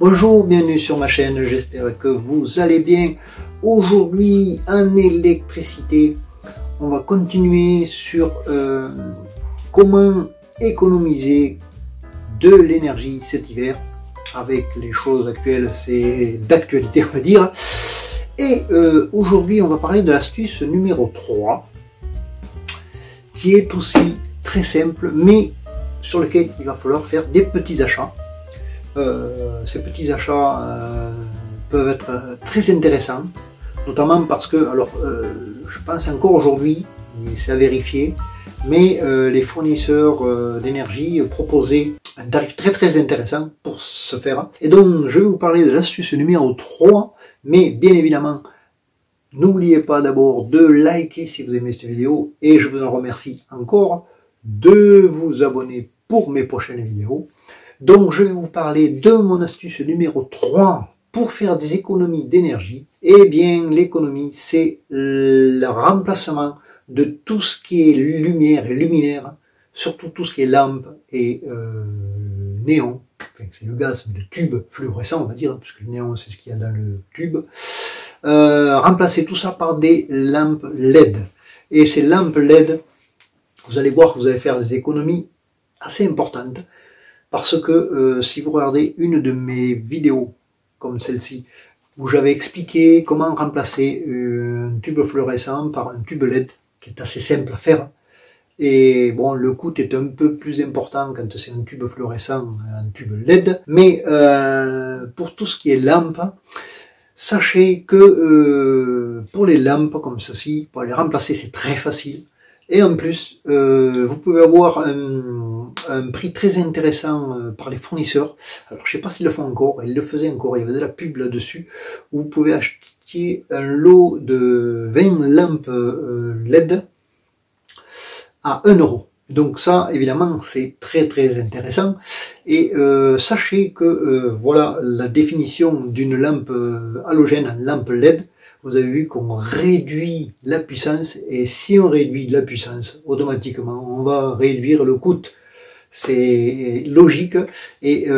Bonjour, bienvenue sur ma chaîne, j'espère que vous allez bien. Aujourd'hui en électricité, on va continuer sur comment économiser de l'énergie cet hiver. Avec les choses actuelles, c'est d'actualité on va dire. Et aujourd'hui on va parler de l'astuce numéro 3 qui est aussi très simple mais sur lequel il va falloir faire des petits achats. Ces petits achats peuvent être très intéressants, notamment parce que, alors je pense encore aujourd'hui, c'est à vérifier, mais les fournisseurs d'énergie proposaient un tarif très intéressant pour ce faire. Et donc je vais vous parler de l'astuce numéro 3, mais bien évidemment, n'oubliez pas d'abord de liker si vous aimez cette vidéo, et je vous en remercie encore, de vous abonner pour mes prochaines vidéos. Donc je vais vous parler de mon astuce numéro 3 pour faire des économies d'énergie. Eh bien l'économie, c'est le remplacement de tout ce qui est lumière et luminaire, surtout tout ce qui est lampe et néon, enfin c'est le gaz, mais le tube fluorescent on va dire, parce que le néon c'est ce qu'il y a dans le tube. Remplacer tout ça par des lampes LED. Et ces lampes LED, vous allez voir que vous allez faire des économies assez importantes. Parce que si vous regardez une de mes vidéos comme celle-ci, où j'avais expliqué comment remplacer un tube fluorescent par un tube LED, qui est assez simple à faire, et bon, le coût est un peu plus important quand c'est un tube fluorescent, un tube LED, mais pour tout ce qui est lampe, sachez que pour les lampes comme ceci, pour les remplacer c'est très facile, et en plus vous pouvez avoir un prix très intéressant par les fournisseurs. Alors je sais pas s'ils le font encore, ils le faisaient encore, il y avait de la pub là-dessus, où vous pouvez acheter un lot de 20 lampes LED à 1 €. Donc ça évidemment c'est très intéressant, et sachez que voilà la définition d'une lampe halogène en lampe LED. Vous avez vu qu'on réduit la puissance, et si on réduit la puissance, automatiquement on va réduire le coût. C'est logique, et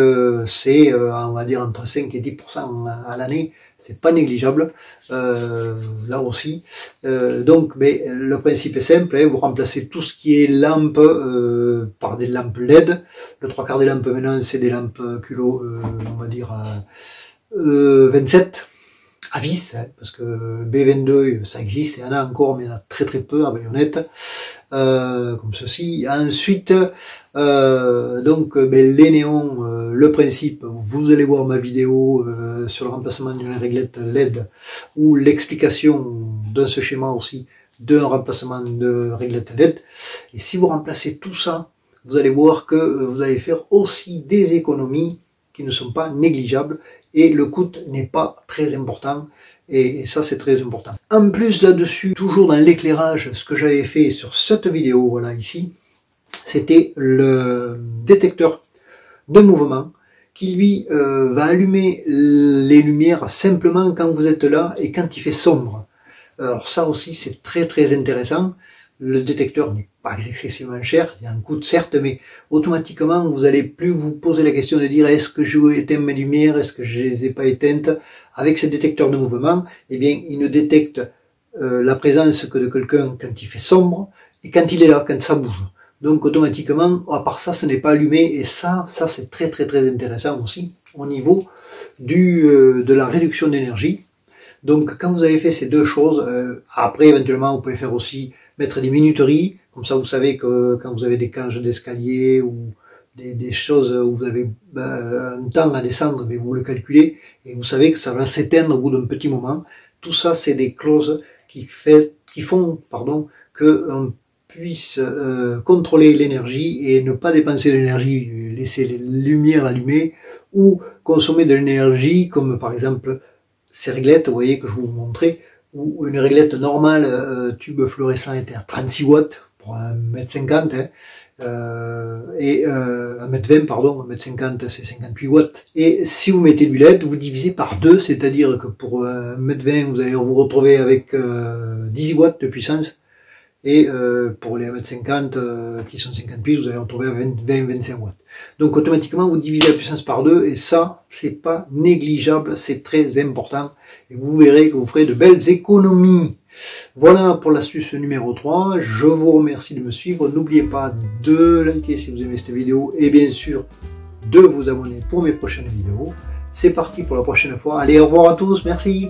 c'est on va dire entre 5 et 10% à l'année, c'est pas négligeable là aussi. Donc mais le principe est simple, hein, vous remplacez tout ce qui est lampe par des lampes LED. Le 3/4 des lampes maintenant c'est des lampes culot on va dire 27 à vis, hein, parce que B22 ça existe, il y en a encore mais il y en a très peu à baïonnette, comme ceci. Ensuite donc les néons, le principe, vous allez voir ma vidéo sur le remplacement d'une réglette LED, ou l'explication de ce schéma aussi d'un remplacement de réglette LED. Et si vous remplacez tout ça, vous allez voir que vous allez faire aussi des économies qui ne sont pas négligeables, et le coût n'est pas très important, et ça c'est très important. En plus là-dessus, toujours dans l'éclairage, ce que j'avais fait sur cette vidéo, voilà ici, c'était le détecteur de mouvement qui lui va allumer les lumières simplement quand vous êtes là et quand il fait sombre. Alors ça aussi c'est très intéressant. Le détecteur n'est pas excessivement cher, il y a un coût certes, mais automatiquement vous allez plus vous poser la question de dire est-ce que j'ai éteint mes lumières, est-ce que je les ai pas éteintes. Avec ce détecteur de mouvement, eh bien il ne détecte la présence que de quelqu'un quand il fait sombre, et quand il est là, quand ça bouge. Donc automatiquement, à part ça, ce n'est pas allumé, et ça c'est très intéressant aussi au niveau de la réduction d'énergie. Donc quand vous avez fait ces deux choses, après éventuellement vous pouvez faire aussi mettre des minuteries, comme ça vous savez que quand vous avez des cages d'escalier ou des choses où vous avez un temps à descendre, mais vous le calculez et vous savez que ça va s'éteindre au bout d'un petit moment. Tout ça c'est des clauses qui font que on puisse contrôler l'énergie et ne pas dépenser de l'énergie, laisser les lumières allumées, ou consommer de l'énergie comme par exemple ces réglettes, vous voyez que je vous montrais, où une réglette normale tube fluorescent était à 36 watts pour 1,50 m, et 1,20 m pardon, 1,50 m c'est 58 watts. Et si vous mettez du LED, vous divisez par 2, c'est-à-dire que pour 1,20 m vous allez vous retrouver avec 10 watts de puissance, Et pour les 1m50 qui sont 50 piles, vous allez en trouver à 20-25 watts. Donc automatiquement, vous divisez la puissance par 2 et ça, c'est pas négligeable, c'est très important. Et vous verrez que vous ferez de belles économies. Voilà pour l'astuce numéro 3. Je vous remercie de me suivre. N'oubliez pas de liker si vous aimez cette vidéo et bien sûr de vous abonner pour mes prochaines vidéos. C'est parti pour la prochaine fois. Allez, au revoir à tous. Merci.